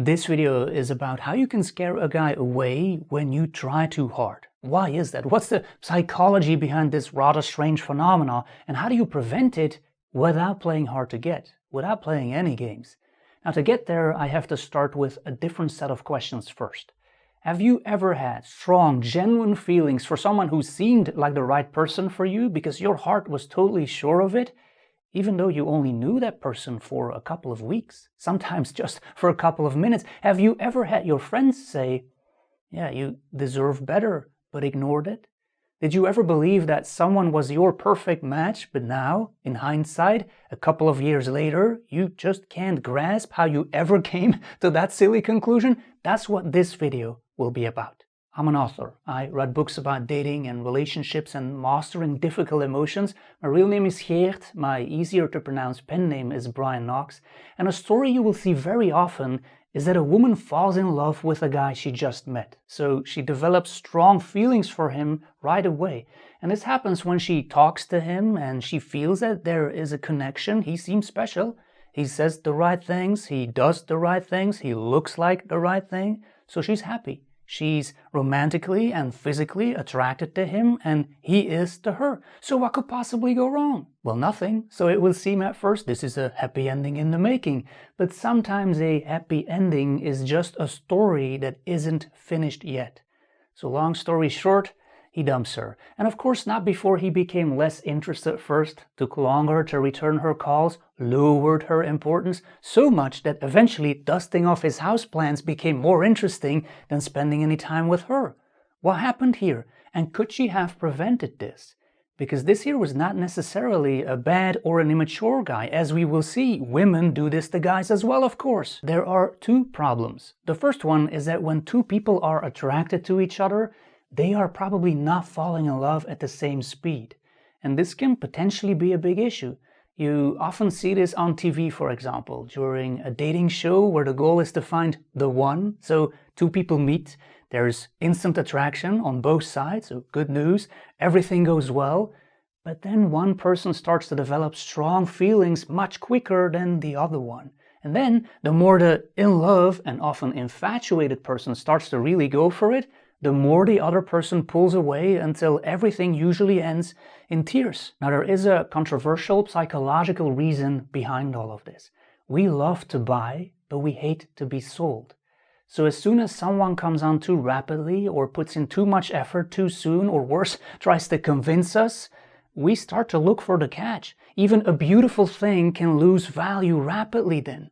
This video is about how you can scare a guy away when you try too hard. Why is that? What's the psychology behind this rather strange phenomena, and how do you prevent it without playing hard to get, without playing any games? Now, to get there, I have to start with a different set of questions first. Have you ever had strong, genuine feelings for someone who seemed like the right person for you because your heart was totally sure of it? Even though you only knew that person for a couple of weeks, sometimes just for a couple of minutes. Have you ever had your friends say, yeah, you deserve better, but ignored it? Did you ever believe that someone was your perfect match, but now, in hindsight, a couple of years later, you just can't grasp how you ever came to that silly conclusion? That's what this video will be about. I'm an author. I write books about dating and relationships and mastering difficult emotions. My real name is Geert, my easier to pronounce pen name is Brian Knox, and a story you will see very often is that a woman falls in love with a guy she just met. So she develops strong feelings for him right away. And this happens when she talks to him and she feels that there is a connection. He seems special. He says the right things. He does the right things. He looks like the right thing. So she's happy. She's romantically and physically attracted to him, and he is to her. So what could possibly go wrong? Well, nothing. So it will seem at first this is a happy ending in the making. But sometimes a happy ending is just a story that isn't finished yet. So long story short, he dumps her. And of course not before he became less interested first, took longer to return her calls, lowered her importance, so much that eventually dusting off his houseplants became more interesting than spending any time with her. What happened here? And could she have prevented this? Because this here was not necessarily a bad or an immature guy. As we will see, women do this to guys as well, of course. There are two problems. The first one is that when two people are attracted to each other, they are probably not falling in love at the same speed. And this can potentially be a big issue. You often see this on TV, for example, during a dating show where the goal is to find the one. So two people meet, there's instant attraction on both sides, so good news, everything goes well. But then one person starts to develop strong feelings much quicker than the other one. And then the more the in love and often infatuated person starts to really go for it, the more the other person pulls away until everything usually ends in tears. Now, there is a controversial psychological reason behind all of this. We love to buy, but we hate to be sold. So as soon as someone comes on too rapidly or puts in too much effort too soon, or worse, tries to convince us, we start to look for the catch. Even a beautiful thing can lose value rapidly then.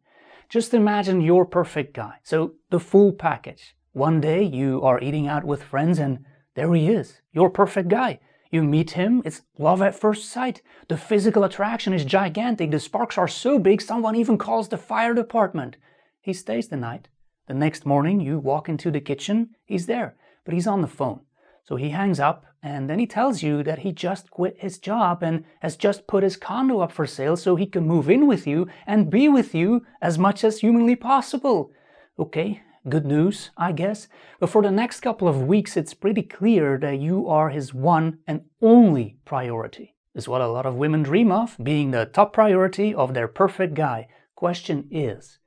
Just imagine your perfect guy, so the full package. One day you are eating out with friends and there he is, your perfect guy. You meet him, it's love at first sight. The physical attraction is gigantic, the sparks are so big someone even calls the fire department. He stays the night. The next morning you walk into the kitchen, he's there, but he's on the phone. So he hangs up and then he tells you that he just quit his job and has just put his condo up for sale so he can move in with you and be with you as much as humanly possible. Okay. Good news, I guess, but for the next couple of weeks it's pretty clear that you are his one and only priority. It's what a lot of women dream of, being the top priority of their perfect guy. Question is,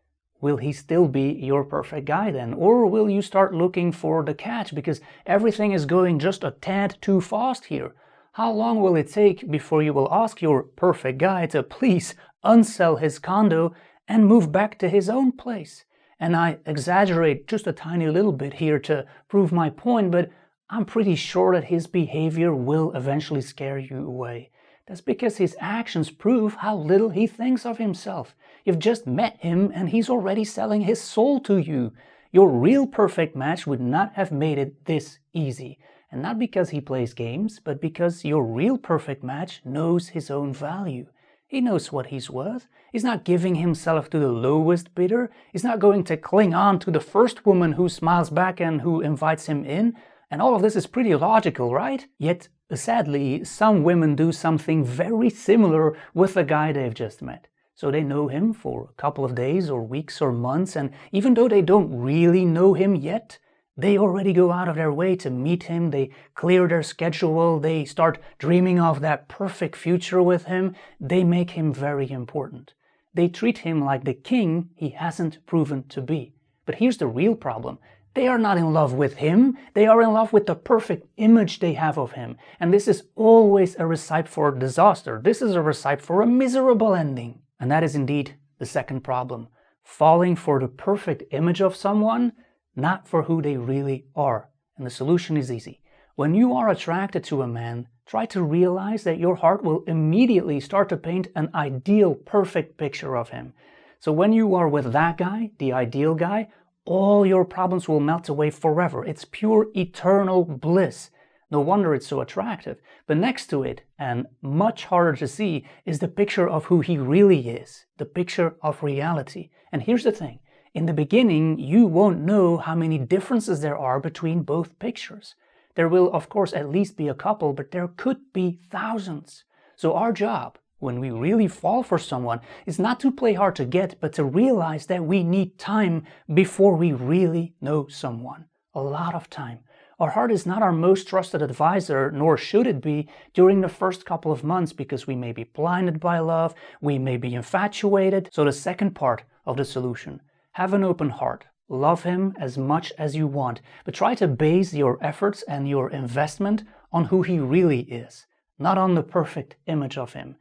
will he still be your perfect guy then? Or will you start looking for the catch because everything is going just a tad too fast here? How long will it take before you will ask your perfect guy to please unsell his condo and move back to his own place? And I exaggerate just a tiny little bit here to prove my point, but I'm pretty sure that his behavior will eventually scare you away. That's because his actions prove how little he thinks of himself. You've just met him and he's already selling his soul to you. Your real perfect match would not have made it this easy. And not because he plays games, but because your real perfect match knows his own value. He knows what he's worth. He's not giving himself to the lowest bidder. He's not going to cling on to the first woman who smiles back and who invites him in. And all of this is pretty logical, right? Yet, sadly, some women do something very similar with the guy they've just met. So they know him for a couple of days or weeks or months, and even though they don't really know him yet, they already go out of their way to meet him, they clear their schedule, they start dreaming of that perfect future with him, they make him very important. They treat him like the king he hasn't proven to be. But here's the real problem. They are not in love with him, they are in love with the perfect image they have of him. And this is always a recipe for disaster. This is a recipe for a miserable ending. And that is indeed the second problem. Falling for the perfect image of someone, not for who they really are. And the solution is easy. When you are attracted to a man, try to realize that your heart will immediately start to paint an ideal, perfect picture of him. So when you are with that guy, the ideal guy, all your problems will melt away forever. It's pure eternal bliss. No wonder it's so attractive. But next to it, and much harder to see, is the picture of who he really is, the picture of reality. And here's the thing. In the beginning, you won't know how many differences there are between both pictures. There will, of course, at least be a couple, but there could be thousands. So our job, when we really fall for someone, is not to play hard to get, but to realize that we need time before we really know someone. A lot of time. Our heart is not our most trusted advisor, nor should it be during the first couple of months, because we may be blinded by love, we may be infatuated. So the second part of the solution, have an open heart. Love him as much as you want, but try to base your efforts and your investment on who he really is, not on the perfect image of him.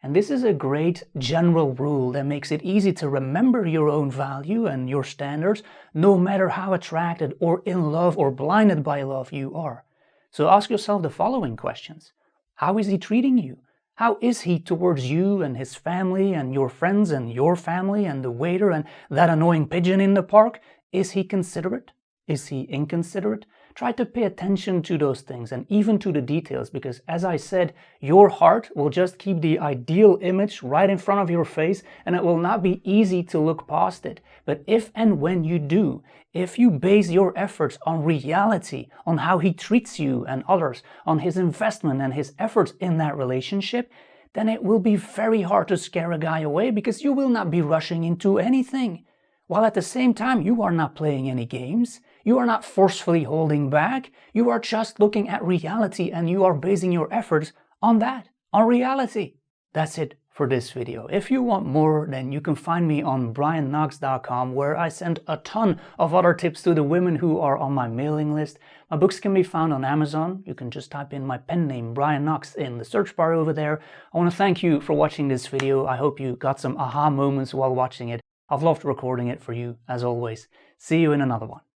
And this is a great general rule that makes it easy to remember your own value and your standards, no matter how attracted or in love or blinded by love you are. So ask yourself the following questions. How is he treating you? How is he towards you and his family and your friends and your family and the waiter and that annoying pigeon in the park? Is he considerate? Is he inconsiderate? Try to pay attention to those things and even to the details, because as I said, your heart will just keep the ideal image right in front of your face, and it will not be easy to look past it. But if and when you do, if you base your efforts on reality, on how he treats you and others, on his investment and his efforts in that relationship, then it will be very hard to scare a guy away, because you will not be rushing into anything. While at the same time, you are not playing any games. You are not forcefully holding back. You are just looking at reality, and you are basing your efforts on that, on reality. That's it for this video. If you want more, then you can find me on brianknox.com, where I send a ton of other tips to the women who are on my mailing list. My books can be found on Amazon. You can just type in my pen name, Brian Knox, in the search bar over there. I want to thank you for watching this video. I hope you got some aha moments while watching it. I've loved recording it for you, as always. See you in another one.